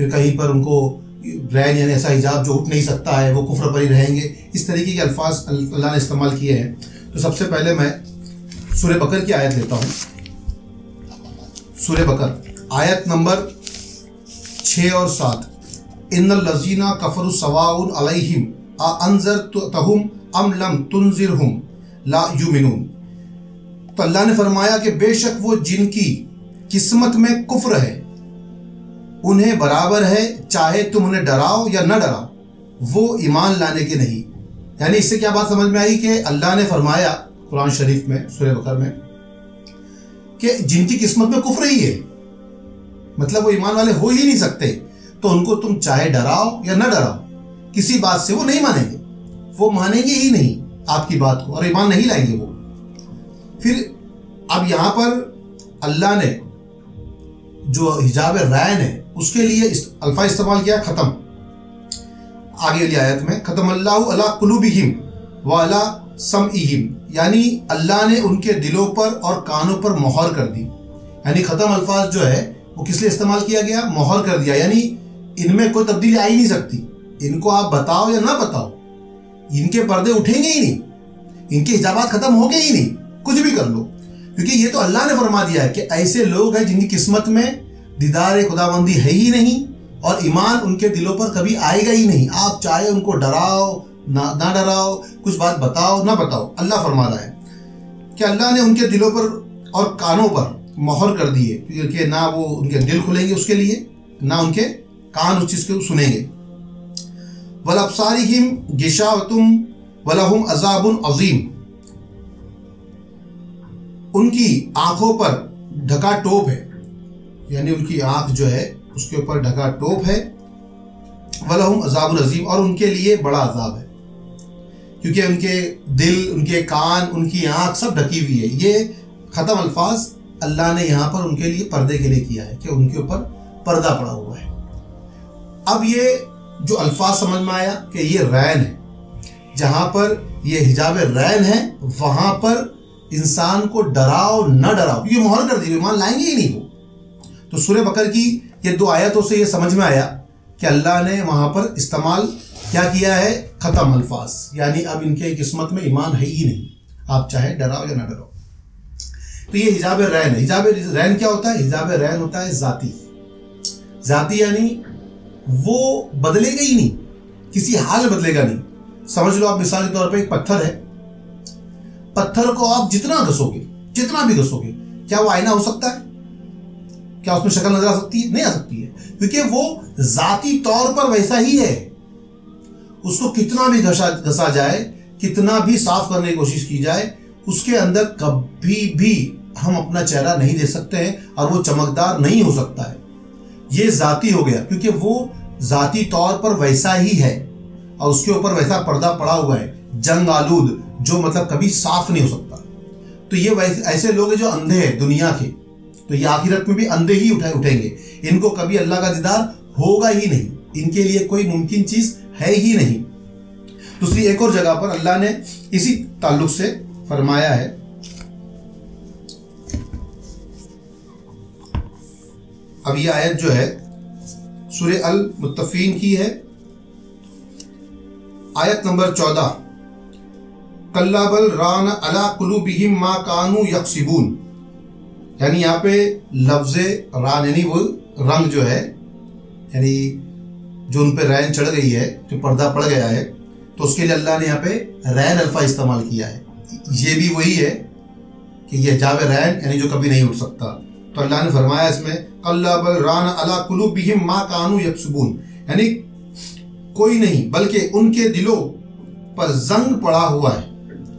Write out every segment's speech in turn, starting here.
پھر کہیں پر ان کو رین یعنی ایسا حجاب جو اٹھ نہیں سکتا ہے، وہ کفر پر ہی رہیں گے، اس طریقے کے الفاظ اللہ نے استعمال کیے ہیں۔ تو سب سے پہلے میں سورہ بقر کی آیت لیتا ہوں۔ سورہ بقر آیت نمبر 6 اور 7، ان الذین کفروا سواء علیہم اانذرتہم ام لم تنذرہم لا یؤمنون۔ تو اللہ نے فرمایا کہ بے شک وہ جن کی قسمت میں کفر ہے انہیں برابر ہے چاہے تم انہیں ڈراؤ یا نہ ڈراؤ، وہ ایمان لانے کے نہیں۔ یعنی اس سے کیا بات سمجھ میں آئی کہ اللہ نے فرمایا قرآن شریف میں سورہ بقر میں کہ جن کی قسمت میں کفر ہی ہے، مطلب وہ ایمان والے ہو ہی نہیں سکتے، تو ان کو تم چاہے ڈراؤ یا نہ ڈراؤ کسی بات سے وہ نہیں مانیں گے، وہ مانیں گے ہی نہیں آپ کی بات کو اور ایمان نہیں لائیں گے وہ۔ پھر اب یہاں پر اللہ نے جو حجاب رین ہے اس کے لیے الفاظ استعمال کیا ختم۔ آگے والی آیت میں ختم اللہ علی قلوبہم وعلی سمعہم، یعنی اللہ نے ان کے دلوں پر اور کانوں پر مہر کر دی۔ یعنی ختم الفاظ جو ہے وہ کس لیے استعمال کیا گیا؟ مہر کر دیا، یعنی ان میں کوئی تبدیلی آ ہی نہیں سکتی، ان کو آپ بتاؤ یا نہ بتاؤ ان کے پردے اٹھیں گے ہی نہیں، ان کے حجابات ختم ہو گئے ہی نہیں، کچھ بھی کر لو، کیونکہ یہ تو اللہ نے فرما دیا ہے کہ ایسے لوگ ہیں جن کی قسمت میں دیدار خداوندی ہے ہی نہیں اور ایمان ان کے دلوں پر کبھی آئے گا ہی نہیں، آپ چاہے ان کو ڈراؤ نہ ڈراؤ، کچھ بات بتاؤ نہ بتاؤ۔ اللہ فرما رہا ہے کہ اللہ نے ان کے دلوں پر اور کانوں پر مہر کر دی ہے کہ نہ وہ ان کے دل کھلیں گے اس کے لیے، نہ ان کے کان اس چیز کو سنیں گے۔ وَلَأَبْصَارِهِمْ غِشَاوَةٌ وَلَهُمْ عَذَابٌ عَظِيمٌ، ان کی آنکھوں پر ڈھکا ٹوپ ہے، یعنی ان کی آنکھ جو ہے اس کے اوپر ڈھکا ٹوپ ہے۔ وَلَهُمْ عَذَابٌ عَظِيمٌ، اور ان کے لیے بڑا عذاب ہے، کیونکہ ان کے دل، ان کے کان، ان کی آنکھ سب ڈھکی ہوئی ہے۔ یہ ختم الفاظ اللہ نے یہاں پر ان کے لیے پردے کے لیے کیا ہے کہ ان کے اوپر پردہ پڑا ہوا ہے۔ اب یہ جو الفاظ سمجھ میں آیا کہ یہ رین ہے، جہاں پر یہ حجاب رین ہے وہاں پر انسان کو ڈراؤ نہ ڈراؤ، یہ مہر کر دی، ایمان لائیں گے ہی نہیں وہ۔ تو سورہ بقر کی یہ 2 آیتوں سے یہ سمجھ میں آیا کہ اللہ نے وہاں پر استعمال کیا کیا ہے؟ ختم الفاظ، یعنی اب ان کے قسمت میں ایمان ہے ہی نہیں، آپ چاہے ڈراؤ یا نہ ڈراؤ۔ تو یہ حجاب رین ہے۔ حجاب رین کیا ہوتا ہے؟ حجاب رین ہوتا ہے ذاتی، یعنی وہ بدلے گا ہی نہیں، کسی حال میں بدلے گا نہیں۔ سمجھ لو آپ مثال کے طور پہ ایک پتھر ہے، پتھر کو آپ جتنا گھسو گے، جتنا بھی گھسو گے، کیا وہ آئینہ ہو سکتا ہے؟ کیا اس میں شکل نظر آ سکتی ہے؟ نہیں آ سکتی ہے، کیونکہ وہ ذاتی طور پر ویسا ہی ہے۔ اس کو کتنا بھی گھسا جائے، کتنا بھی صاف کرنے کی کوشش کی جائے، اس کے اندر کبھی بھی ہم اپنا چہرہ نہیں دے سکتے ہیں اور وہ چمکدار نہیں ہو سکتا ہے۔ یہ ذاتی ہو گیا کیونکہ وہ ذاتی طور پر ویسا ہی ہے اور اس کے اوپر ویسا پردہ پڑا ہوا ہے، جنگ آلود، جو مطلب کبھی صاف نہیں ہو سکتا۔ تو یہ ایسے لوگ ہیں جو اندھے ہیں دنیا کے، تو یہ آخرت میں بھی اندھے ہی اٹھیں گے، ان کو کبھی اللہ کا دیدار ہوگا ہی نہیں، ان کے لیے کوئی ممکن چیز ہے ہی نہیں۔ دوسری ایک اور جگہ پر اللہ نے اسی تعلق سے فرمایا ہے، اب یہ آیت جو ہے سورہ المطفین کی ہے، آیت نمبر 14، کَلَّا بَلْ رَانَ عَلَىٰ قُلُوبِهِمْ مَا كَانُوا يَكْسِبُونَ، یعنی یہاں پہ لفظ ران یعنی وہ رنگ جو ہے، یعنی جو ان پہ رین چڑھ گئی ہے، جو پردہ پڑ گیا ہے، تو اس کے لیے اللہ نے یہاں پہ رین الفاظ استعمال کیا ہے۔ یہ بھی وہی ہے کہ یہ حجاب رین یعنی جو کبھی نہیں اٹھ سکتا۔ تو اللہ نے فرمایا اس میں کَلَّا بَلْ رَانَ عَلَىٰ قُلُوبِهِمْ مَا كَانُوا يَكْسِبُونَ، یعنی کوئی نہیں بلکہ ان کے دلوں پر زنگ پڑا ہوا ہے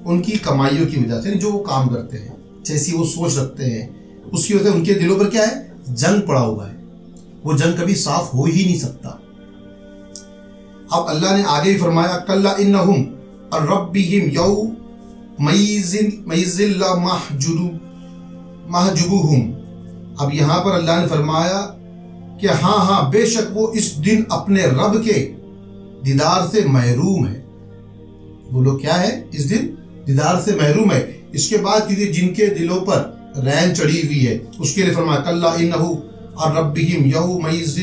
ان کی کمائیوں کی وجہ سے، یعنی جو وہ کام کرتے ہیں، جیسی وہ سوچ رکھتے ہیں، اس کی وجہ سے ان کے دلوں پر کیا ہے؟ جنگ پڑا ہوا ہے، وہ جنگ کبھی صاف ہو ہی نہیں سکتا۔ اب اللہ نے آگے بھی فرمایا کَلَّا إِنَّهُمْ عَنْ رَبِّهِمْ يَوْمَئِذٍ لَمَحْجُوبُونَ، اب یہاں پر اللہ نے فرمایا کہ ہاں بے شک وہ اس دن اپنے رب کے دیدار سے محروم ہے۔ وہ لوگ کیا ہے؟ اس دن دیدار سے محروم ہے۔ اس کے بعد کیونکہ جن کے دلوں پر رین چڑھی ہوئی ہے اس کے لیے فرمایا کَلَّا إِنَّهُ عَنْ رَبِّهِمْ يَوْمَئِذٍ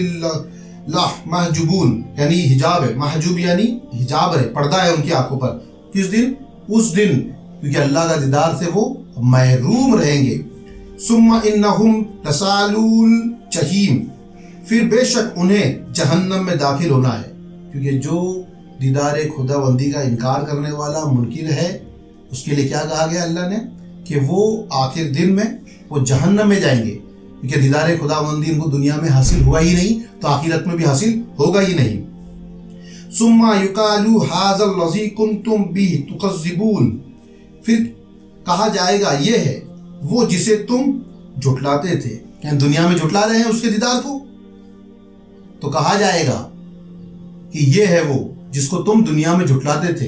لا محجوبون یعنی حجاب ہے، محجوب یعنی حجاب ہے، پردہ ہے ان کی آنکھوں پر. کس دن؟ اس دن، کیونکہ اللہ کا دیدار سے وہ محروم رہیں گے. ثم انہم لصالون جحیم، پھر بے شک انہیں جہنم میں داخل ہونا ہے. کیونکہ جو دیدار خدا بندی کا انکار کرنے والا منکر ہے، اس کے لیے کیا کہا گیا اللہ نے؟ کہ وہ آخر دن میں وہ جہنم میں جائیں گے. کیونکہ دیدار خدا بندی ان کو دنیا میں حاصل ہوا ہی نہیں تو آخرت میں بھی حاصل ہوگا ہی نہیں. ثم یقالوا ھذا الذی کنتم بہ تکذبون، پھر کہا جائے گا یہ ہے وہ جسے تم جھٹلاتے تھے. یعنی دنیا میں جھٹلا رہے ہیں اس کے دیدار کو، تو کہا جائے گا کہ یہ ہے وہ جس کو تم دنیا میں جھٹلاتے تھے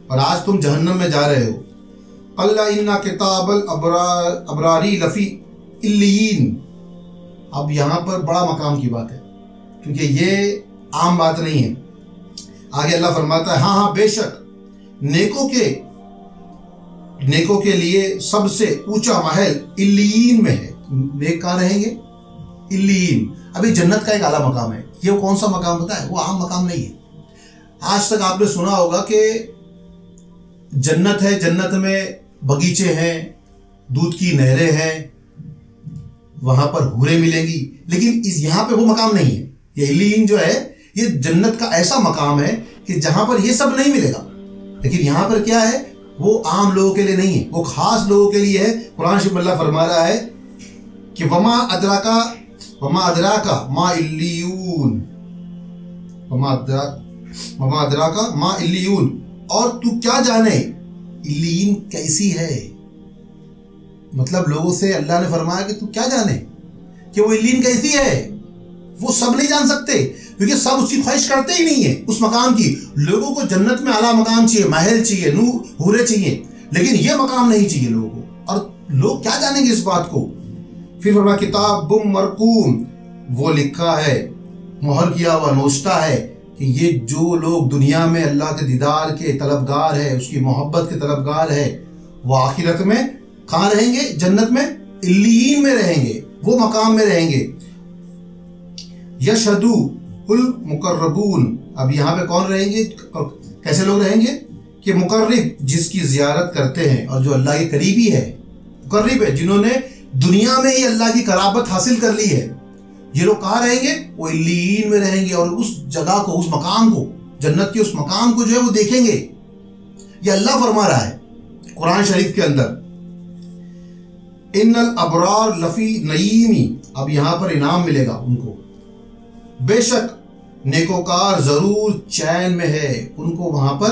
اور آج تم جہنم میں جا رہے ہو. اللہ ان کتاب الابراری لفی علیین. اب یہاں پر بڑا مقام کی بات ہے کیونکہ یہ عام بات نہیں ہے. آگے اللہ فرماتا ہے ہاں بے شک نیکوں کے لیے سب سے اونچا محل علیین میں ہے. نیک کہاں رہیں گے؟ علیین. ابھی جنت کا ایک اعلیٰ مقام ہے. یہ وہ کون سا مقام پتہ ہے؟ وہ عام مقام نہیں ہے. آج تک آپ نے سنا ہوگا کہ جنت ہے، جنت میں باغیچے ہیں، دودھ کی نہریں ہیں، وہاں پر حوریں ملیں گی، لیکن یہاں پہ وہ مقام نہیں ہے. یہ علیین جو ہے یہ جنت کا ایسا مقام ہے کہ جہاں پر یہ سب نہیں ملے گا. لیکن یہاں پر کیا ہے؟ وہ عام لوگوں کے لیے نہیں ہے، وہ خاص لوگوں کے لیے ہے. قرآن شریف میں اللہ فرما رہا ہے کہ وما ادراکا ما علیون، وما ادراکا ما علیون، اور تو کیا جانے علیین کیسی ہے. مطلب لوگوں سے اللہ نے فرمایا کہ تو کیا جانے کہ وہ علیین کیسی ہے. وہ سب نہیں جان سکتے کیونکہ سب اس کی خواہش کرتے ہی نہیں ہیں اس مقام کی. لوگوں کو جنت میں اعلیٰ مقام چاہیے، محل چاہیے، حوریں چاہیے، لیکن یہ مقام نہیں چاہیے لوگوں کو. اور لوگ کیا جانیں گے اس بات کو؟ پھر فرمایا کتاب مرقوم، وہ لکھا ہے، مہر کیا ہوا نوشتہ ہے کہ یہ جو لوگ دنیا میں اللہ کے دیدار کے طلبگار ہے، اس کی محبت کے طلبگار ہے، وہ آخرت میں کہاں رہیں گے؟ جنت میں علیین میں رہیں گے، وہ مقام میں رہیں گے. یشہدو المقربون. اب یہاں پہ کون رہیں گے اور کیسے لوگ رہیں گے؟ کہ مقرب جس کی زیارت کرتے ہیں اور جو اللہ کے قریبی ہے، مقرب ہے جنہوں نے دنیا میں ہی اللہ کی قرابت حاصل کر لی ہے. یہ لوگ کہاں رہیں گے؟ وہ علیین میں رہیں گے اور اس جگہ کو، اس مقام کو، جنت کے اس مقام کو جو ہے وہ دیکھیں گے. یہ اللہ فرما رہا ہے قرآن شریف کے اندر. ان الابرار لفی نعیمی. اب یہاں پر انعام ملے گا ان کو. بے شک نیکوکار ضرور چین میں ہے. ان کو وہاں پر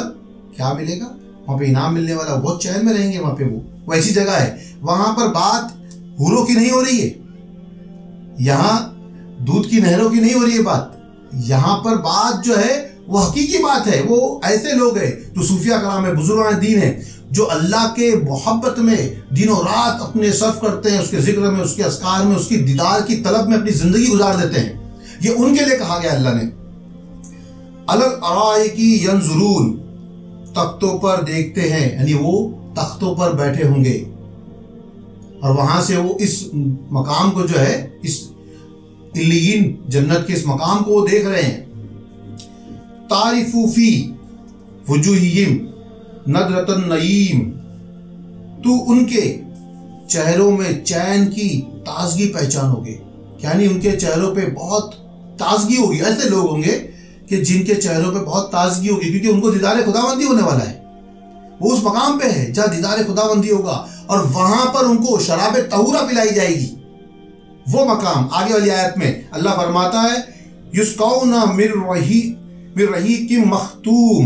کیا ملے گا؟ وہاں پہ انعام ملنے والا، بہت چین میں رہیں گے. وہاں پہ وہ ایسی جگہ ہے. وہاں پر بات حوروں کی نہیں ہو رہی ہے، یہاں دودھ کی نہروں کی نہیں ہو رہی ہے بات. یہاں پر بات جو ہے وہ حقیقی بات ہے. وہ ایسے لوگ ہیں جو صوفیہ کرام ہیں، بزرگان دین ہیں، جو اللہ کے محبت میں دن و رات اپنے صرف کرتے ہیں، اس کے ذکر میں، اس کے اذکار میں، اس کی دیدار کی طلب میں اپنی زندگی گزار دیتے ہیں. یہ ان کے لیے کہا گیا اللہ نے. علی الارائک ینظرون، تختوں پر دیکھتے ہیں، یعنی وہ تختوں پر بیٹھے ہوں گے اور وہاں سے وہ اس مقام کو جو ہے، اس علیین جنت کے اس مقام کو وہ دیکھ رہے ہیں. تعرف فی وجوہہم نضرۃ النعیم، تو ان کے چہروں میں چین کی تازگی پہچانو گے. یعنی ان کے چہروں پہ بہت تازگی ہوگی. ایسے لوگ ہوں گے کہ جن کے چہروں پہ بہت تازگی ہوگی کیونکہ ان کو دیدار خداوندی ہونے والا ہے. وہ اس مقام پہ ہے جہاں دیدار خداوندی ہوگا اور وہاں پر ان کو شراب طہورہ پلائی جائے گی. وہ مقام آگے والی آیت میں اللہ فرماتا ہے یسقون من رحیق مختوم،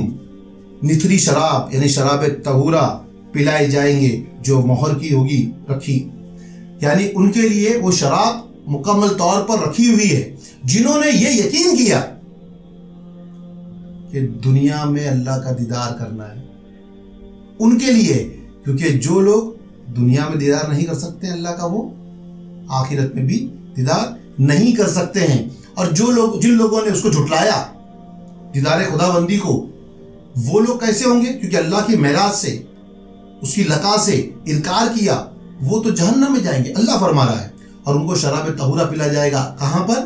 نتھری شراب یعنی شراب طہورہ پلائے جائیں گے جو مہر کی ہوگی رکھی. یعنی ان کے لیے وہ شراب مکمل طور پر رکھی ہوئی ہے. جنہوں نے یہ یقین کیا کہ دنیا میں اللہ کا دیدار کرنا ہے، ان کے لیے. کیونکہ جو لوگ دنیا میں دیدار نہیں کر سکتے اللہ کا، وہ آخرت میں بھی دیدار نہیں کر سکتے ہیں. اور جن لوگوں نے اس کو جھٹلایا دیدار خداوندی کو، وہ لوگ کیسے ہوں گے؟ کیونکہ اللہ کی معراج سے، اس کی لقا سے انکار کیا، وہ تو جہنم میں جائیں گے. اللہ فرما رہا ہے. اور ان کو شراب طہورہ پلا جائے گا. کہاں پر؟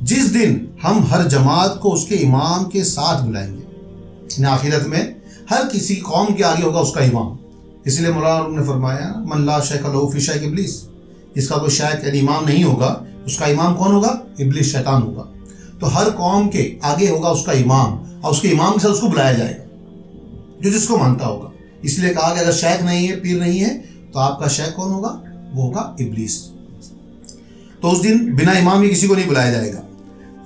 جس دن ہم ہر جماعت کو اس کے امام کے ساتھ بلائیں گے. یعنی آخرت میں ہر کسی قوم کے آگے ہوگا اس کا امام. اس لیے مولانا نے فرمایا من لا شیخ لہ فی شیخ ابلیس، جس کا کوئی شیخ یعنی امام نہیں ہوگا اس کا امام کون ہوگا؟ ابلیس، شیطان ہوگا. تو ہر قوم کے آگے ہوگا اس کا امام، اور اس کے امام کے ساتھ اس کو بلایا جائے گا جو جس کو مانتا ہوگا. اس لیے کہا کہ اگر شیخ نہیں ہے، پیر نہیں ہے، تو آپ کا شیخ کون ہوگا؟ وہ ہوگا ابلیس. تو اس دن بنا امام ہی کسی کو نہیں بلایا جائے گا.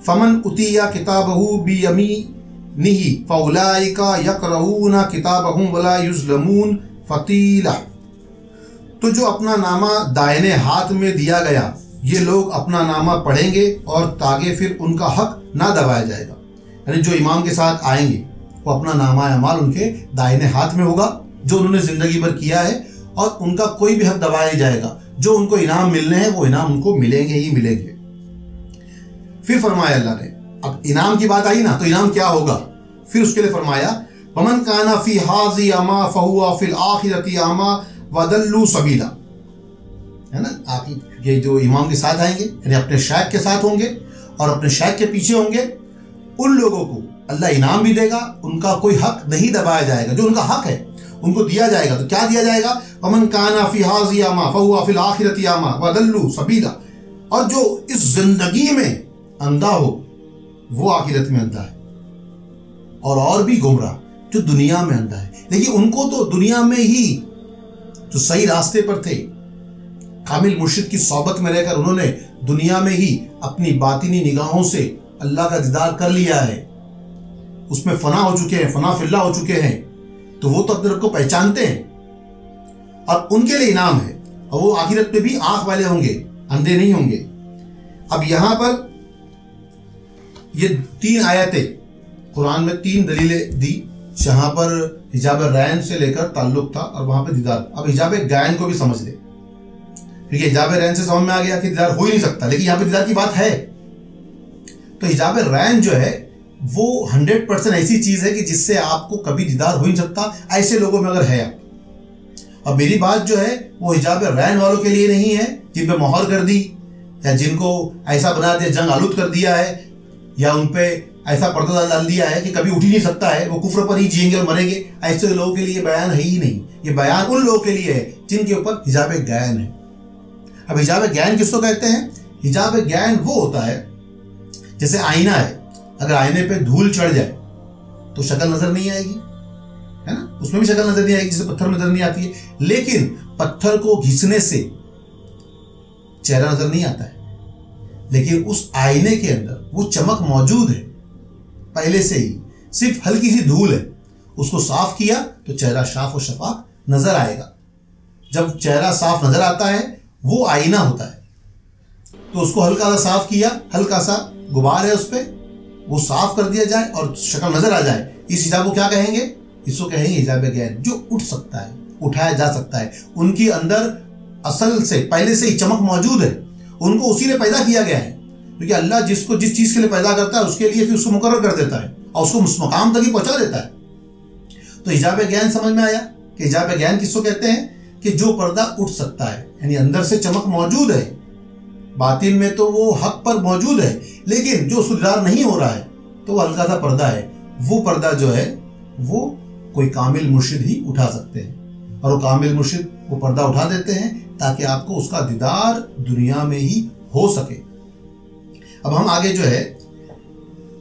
فمن اتیا کتابہ بیمینہ فاولئک یقرؤون کتابہم ولا یظلمون فتیلہ. تو جو اپنا نامہ دائنے ہاتھ میں دیا گیا، یہ لوگ اپنا نامہ پڑھیں گے اور تاکہ پھر ان کا حق نہ دبایا جائے گا. یعنی جو امام کے ساتھ آئیں گے وہ اپنا نامہ اعمال ان کے دائنے ہاتھ میں ہوگا جو انہوں نے زندگی بھر کیا ہے، اور ان کا کوئی بھی حق دبایا نہیں جائے گا. جو ان کو انعام ملنے ہیں وہ انعام ان کو ملیں گے ہی ملیں گے. پھر فرمایا اللہ نے، اب انعام کی بات آئی نا، تو انعام کیا ہوگا؟ پھر اس کے لیے فرمایا وَمَنْ كَانَ فِي هَٰذِهِ أَعْمَىٰ فَهُوَ فِي الْآخِرَةِ أَعْمَىٰ وَأَضَلُّ سَبِيلًا. ہے نا، یہ جو امام کے ساتھ آئیں گے یعنی اپنے شیخ کے ساتھ ہوں گے اور اپنے شیخ کے پیچھے ہوں گے، ان لوگوں کو اللہ انعام بھی دے گا، ان کا کوئی حق نہیں دبایا جائے گا. جو ان کا حق ہے ان کو دیا جائے گا. تو کیا دیا جائے گا؟ وَمَنْ كَانَ فِي هَٰذِهِ أَعْمَىٰ فَهُوَ فِي الْآخِرَةِ أَعْمَىٰ وَأَضَلُّ سَبِيلًا. اور جو اس زندگی میں اندھا ہو وہ آخرت میں اندھا ہے، اور بھی گمراہ جو دنیا میں اندھا ہے. لیکن ان کو تو دنیا میں ہی جو صحیح راستے پر تھے، کامل مرشد کی صحبت میں رہ کر انہوں نے دنیا میں ہی اپنی باطنی نگاہوں سے اللہ کا دیدار کر لیا ہے، اس میں فنا ہو چکے ہیں، فنا فی اللہ ہو چکے ہیں، تو وہ تو اپنے رب کو پہچانتے ہیں اور ان کے لیے انعام ہے. اور وہ آخرت میں بھی آنکھ والے ہوں گے، اندھے نہیں ہوں گے. اب یہاں پر یہ 3 آیتیں قرآن میں 3 دلیلیں دی جہاں پر حجاب رین سے لے کر تعلق تھا اور وہاں پہ دیدار. اب حجاب گائن کو بھی سمجھ لے، کیونکہ حجاب رین سے سمجھ میں آ گیا کہ دیدار ہو ہی نہیں سکتا، لیکن یہاں پہ دیدار کی بات ہے. تو حجاب رین جو ہے وہ 100% ایسی چیز ہے کہ جس سے آپ کو کبھی دیدار ہو ہی نہیں سکتا. ایسے لوگوں میں اگر ہے آپ، اور میری بات جو ہے وہ حجاب رین والوں کے لیے نہیں ہے جن پہ مہر کر دی، یا جن کو ایسا بنا دیا، جنگ آلود کر دیا ہے، یا ان پہ ایسا پردہ ڈال دیا ہے کہ کبھی اٹھ ہی نہیں سکتا ہے، وہ کفر پر ہی جئیں گے اور مریں گے. ایسے لوگوں کے لیے بیان ہے ہی نہیں. یہ بیان ان لوگوں کے لیے ہے جن کے اوپر حجاب گائن ہے. اب حجاب گائن کس کو کہتے ہیں؟ حجاب گائن وہ ہوتا ہے جیسے آئینہ ہے، اگر آئینے پہ دھول چڑھ جائے تو شکل نظر نہیں آئے گی، ہے نا، اس میں بھی شکل نظر نہیں آئے گی جیسے پتھر میں نظر نہیں آتی ہے. لیکن پتھر کو گھسنے سے چہرہ نظر نہیں آتا ہے، لیکن اس آئینے کے اندر وہ چمک موجود ہے پہلے سے ہی. صرف ہلکی سی دھول ہے، اس کو صاف کیا تو چہرہ صاف و شفاف نظر آئے گا. جب چہرہ صاف نظر آتا ہے وہ آئینہ ہوتا ہے، تو اس کو ہلکا سا صاف کیا، ہلکا سا غبار ہے اس پہ، وہ صاف کر دیا جائے اور شکل نظر آ جائے. اس حجاب کو کیا کہیں گے؟ اس کو کہیں گے حجاب گائن. جو اٹھ سکتا ہے، اٹھایا جا سکتا ہے، ان کی اندر اصل سے پہلے سے ہی چمک موجود ہے، ان کو اسی نے پیدا کیا گیا ہے. کیونکہ اللہ جس کو جس چیز کے لیے پیدا کرتا ہے اس کے لیے پھر اس کو مقرر کر دیتا ہے اور اس کو اس مقام تک ہی پہنچا دیتا ہے. تو حجاب گائن سمجھ میں آیا کہ حجاب گائن کس کو کہتے ہیں؟ کہ جو پردہ اٹھ سکتا ہے، یعنی اندر سے چمک موجود ہے، باطن میں تو وہ حق پر موجود ہے، لیکن جو سدھار نہیں ہو رہا ہے تو وہ ہلکا سا پردہ ہے. وہ پردہ جو ہے وہ کوئی کامل مرشد ہی اٹھا سکتے ہیں، اور وہ کامل مرشد وہ پردہ اٹھا دیتے ہیں تاکہ آپ کو اس کا دیدار دنیا میں ہی ہو سکے. اب ہم آگے جو ہے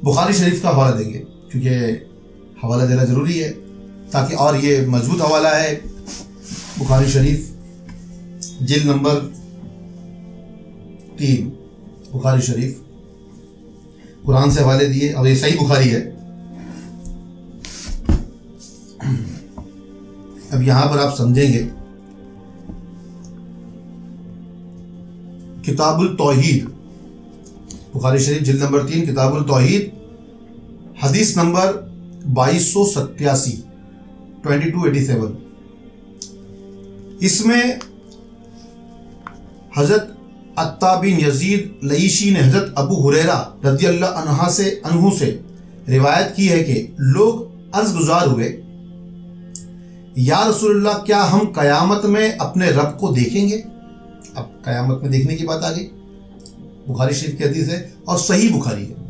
بخاری شریف کا حوالہ دیں گے، کیونکہ حوالہ دینا ضروری ہے تاکہ، اور یہ مضبوط حوالہ ہے. بخاری شریف جلد نمبر 3، بخاری شریف قرآن سے حوالے دیے، اور یہ صحیح بخاری ہے. اب یہاں پر آپ سمجھیں گے کتاب التوحید، بخاری شریف جلد نمبر 3 کتاب التوحید، حدیث نمبر 2287 2287. اس میں حضرت عطا بن یزید لئیشی نے حضرت ابو ہریرہ رضی اللہ عنہ سے روایت کی ہے کہ لوگ عرض گزار ہوئے، یا رسول اللہ کیا ہم قیامت میں اپنے رب کو دیکھیں گے؟ اب قیامت میں دیکھنے کی بات آ گئی. بخاری شریف کی حدیث ہے اور صحیح بخاری ہے۔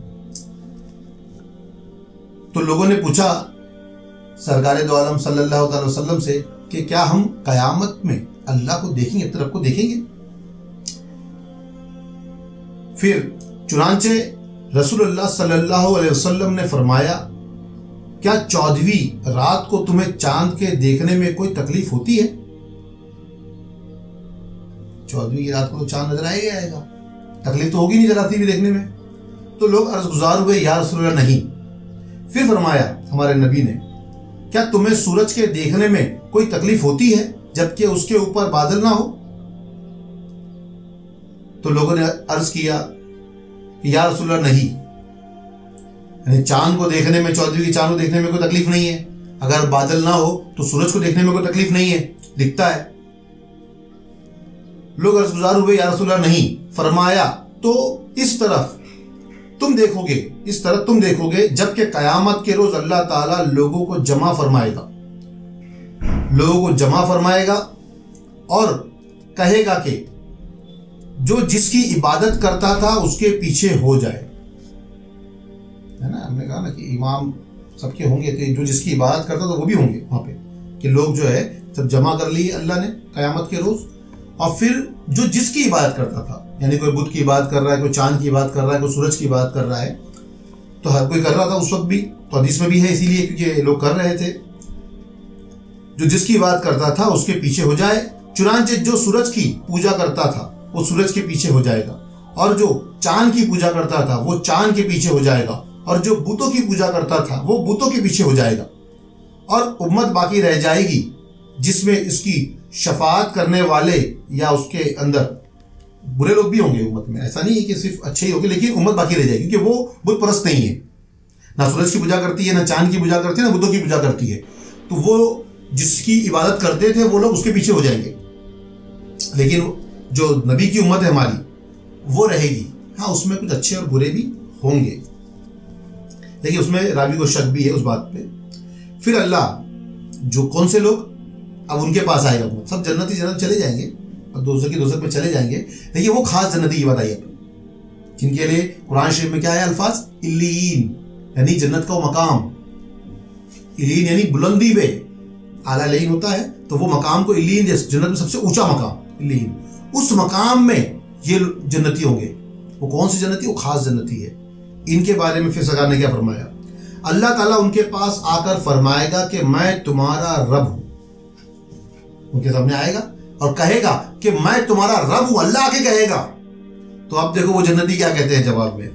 تو لوگوں نے پوچھا سرکار دو عالم صلی اللہ تعالی وسلم سے کہ کیا ہم قیامت میں اللہ کو دیکھیں گے، اپنے رب کو دیکھیں گے؟ پھر چنانچہ رسول اللہ صلی اللہ علیہ وسلم نے فرمایا، کیا 14ویں رات کو تمہیں چاند کے دیکھنے میں کوئی تکلیف ہوتی ہے؟ 14ویں کی رات کو تو چاند نظر آئے گا، تکلیف تو ہوگی نہیں جلاتی بھی دیکھنے میں۔ تو لوگ عرض گزار ہوئے، یا رسول اللہ نہیں۔ پھر فرمایا ہمارے نبی نے، کیا تمہیں سورج کے دیکھنے میں کوئی تکلیف ہوتی ہے جبکہ اس کے اوپر بادل نہ ہو؟ تو لوگوں نے عرض کیا کہ یا رسول اللہ نہیں، یعنی چاند کو دیکھنے میں، 14ویں کی چاند کو دیکھنے میں کوئی تکلیف نہیں ہے، اگر بادل نہ ہو تو سورج کو دیکھنے میں کوئی تکلیف نہیں ہے، دکھتا ہے۔ لوگ عرض گزار ہوئے، یا رسول اللہ نہیں۔ فرمایا تو اس طرح تم دیکھو گے جبکہ قیامت کے روز اللہ تعالیٰ لوگوں کو جمع فرمائے گا اور کہے گا کہ جو جس کی عبادت کرتا تھا اس کے پیچھے ہو جائے، ہے نا، ہم نے کہا نا کہ امام سب کے ہوں گے، تو جو جس کی عبادت کرتا تھا وہ بھی ہوں گے وہاں پہ، کہ لوگ جو ہے سب جمع کر لیے اللہ نے قیامت کے روز، اور پھر جو جس کی عبادت کرتا تھا، یعنی کوئی بت کی عبادت کر رہا ہے، کوئی چاند کی عبادت کر رہا ہے، کوئی سورج کی عبادت کر رہا ہے، تو ہر کوئی کر رہا تھا اس وقت بھی، تو حدیث میں بھی ہے اسی لیے کیونکہ لوگ کر رہے تھے، جو جس کی عبادت کرتا تھا اس کے پیچھے ہو جائے۔ چنانچہ جو سورج کی پوجا کرتا تھا وہ سورج کے پیچھے ہو جائے گا، اور جو چاند کی پوجا کرتا تھا وہ چاند کے پیچھے ہو جائے گا، اور جو بتوں کی پوجا کرتا تھا وہ بتوں کے پیچھے ہو جائے گا، اور امت باقی رہ جائے گی جس میں اس کی شفاعت کرنے والے یا اس کے اندر برے لوگ بھی ہوں گے امت میں، ایسا نہیں ہے کہ صرف اچھے ہی ہوں گے، لیکن امت باقی رہ جائے گی کیونکہ وہ بت پرست نہیں ہے، نہ سورج کی پوجا کرتی ہے، نہ چاند کی پوجا کرتی ہے، نہ بتوں کی پوجا کرتی ہے، تو وہ جس کی عبادت کرتے تھے وہ لوگ اس کے پیچھے ہو جائیں گے، لیکن جو نبی کی امت ہے ہماری وہ رہے گی، ہاں اس میں کچھ اچھے اور برے بھی ہوں گے، لیکن اس میں راوی کو شک بھی ہے اس بات پہ۔ پھر اللہ جو کون سے لوگ اب ان کے پاس آئے گا، سب جنتی جنت چلے جائیں گے اور دوزخ کی دوزخ میں چلے جائیں گے، لیکن وہ خاص جنتی کی بات آئی ہے جن کے لیے قرآن شریف میں کیا ہے الفاظ، علیین، یعنی جنت کا وہ مقام، علیین یعنی بلندی پہ، اعلیٰ علیین ہوتا ہے تو وہ مقام کو علیین، جنت میں سب سے اونچا مقام علیین، اس مقام میں یہ جنتی ہوں گے۔ وہ کون سی جنتی؟ وہ خاص جنتی ہے۔ ان کے بارے میں پھر سرکار نے کیا فرمایا، اللہ تعالیٰ ان کے پاس آ کر فرمائے گا کہ میں تمہارا رب ہوں، ان کے سامنے آئے گا اور کہے گا کہ میں تمہارا رب ہوں، اللہ آ کے کہے گا۔ تو اب دیکھو وہ جنتی کیا کہتے ہیں جواب میں،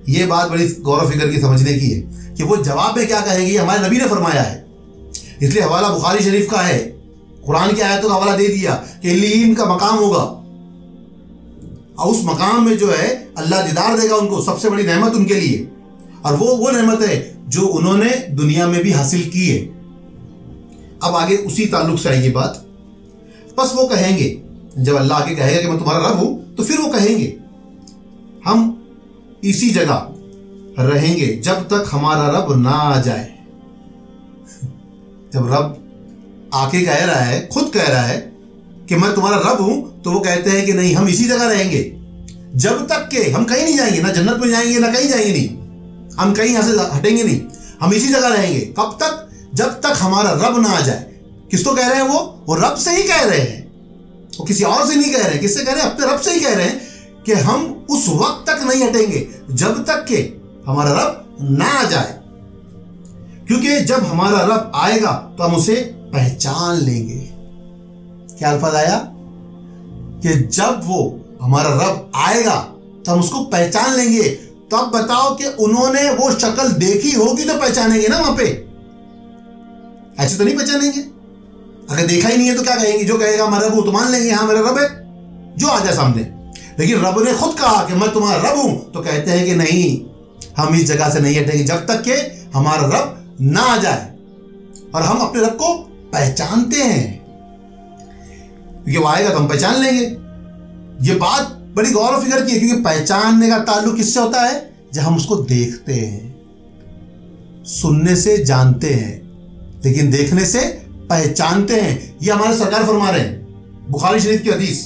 یہ بات بڑی غور و فکر کی سمجھنے کی ہے کہ وہ جواب میں کیا کہیں گے، ہمارے نبی نے فرمایا ہے، اس لیے حوالہ بخاری شریف کا ہے، قرآن کی آیتوں کا حوالہ دے دیا کہ علیین کا مقام ہوگا، اور اس مقام میں جو ہے اللہ دیدار دے گا ان کو، سب سے بڑی نعمت ان کے لیے، اور وہ نعمت ہے جو انہوں نے دنیا میں بھی حاصل کی ہے۔ اب آگے اسی تعلق سے آئی یہ بات، بس وہ کہیں گے جب اللہ آگے کہے گا کہ میں تمہارا رب ہوں، تو پھر وہ کہیں گے ہم اسی جگہ رہیں گے جب تک ہمارا رب نہ آ جائے۔ جب رب آ کے کہہ رہا ہے، خود کہہ رہا ہے کہ میں تمہارا رب ہوں، تو وہ کہتے ہیں کہ نہیں، ہم اسی جگہ رہیں گے جب تک کہ ہم کہیں نہیں جائیں گے، نہ جنت میں جائیں گے، نہ کہیں جائیں گے، نہیں، ہم کہیں یہاں سے ہٹیں گے نہیں، ہم اسی جگہ رہیں گے۔ کب تک؟ جب تک ہمارا رب نہ آ جائے۔ کس کو کہہ رہے ہیں؟ وہ رب سے ہی کہہ رہے ہیں، وہ کسی اور سے نہیں کہہ رہے ہیں۔ کس سے کہہ رہے ہیں؟ اپنے رب سے ہی کہہ رہے ہیں کہ ہم اس وقت تک نہیں ہٹیں گے جب تک کہ ہمارا رب نہ آ جائے، کیونکہ جب ہمارا رب آئے گا تو ہم اسے پہچان لیں گے۔ کیا الفاظ آیا کہ جب وہ ہمارا رب آئے گا تو ہم اس کو پہچان لیں گے۔ تو اب بتاؤ کہ انہوں نے وہ شکل دیکھی ہوگی تو پہچانیں گے نا، وہاں پہ ایسے تو نہیں پہچانیں گے۔ اگر دیکھا ہی نہیں ہے تو کیا کہیں گے؟ جو کہے گا ہمارا رب وہ تو مان لیں گے ہاں میرا رب ہے، جو آ جائے سامنے۔ لیکن رب نے خود کہا کہ میں تمہارا رب ہوں، تو کہتے ہیں کہ نہیں، ہم اس جگہ سے نہیں ہٹیں گے جب تک کہ ہمارا رب نہ آ جائے۔ اور ہم اپنے رب کو پہچانتے ہیں کیونکہ وہ آئے گا تو ہم پہچان لیں گے۔ یہ بات بڑی غور و فکر کی ہے، کیونکہ پہچاننے کا تعلق کس سے ہوتا ہے؟ جب ہم اس کو دیکھتے ہیں۔ سننے سے جانتے ہیں لیکن دیکھنے سے پہچانتے ہیں، یہ ہمارے سرکار فرما رہے ہیں، بخاری شریف کی حدیث۔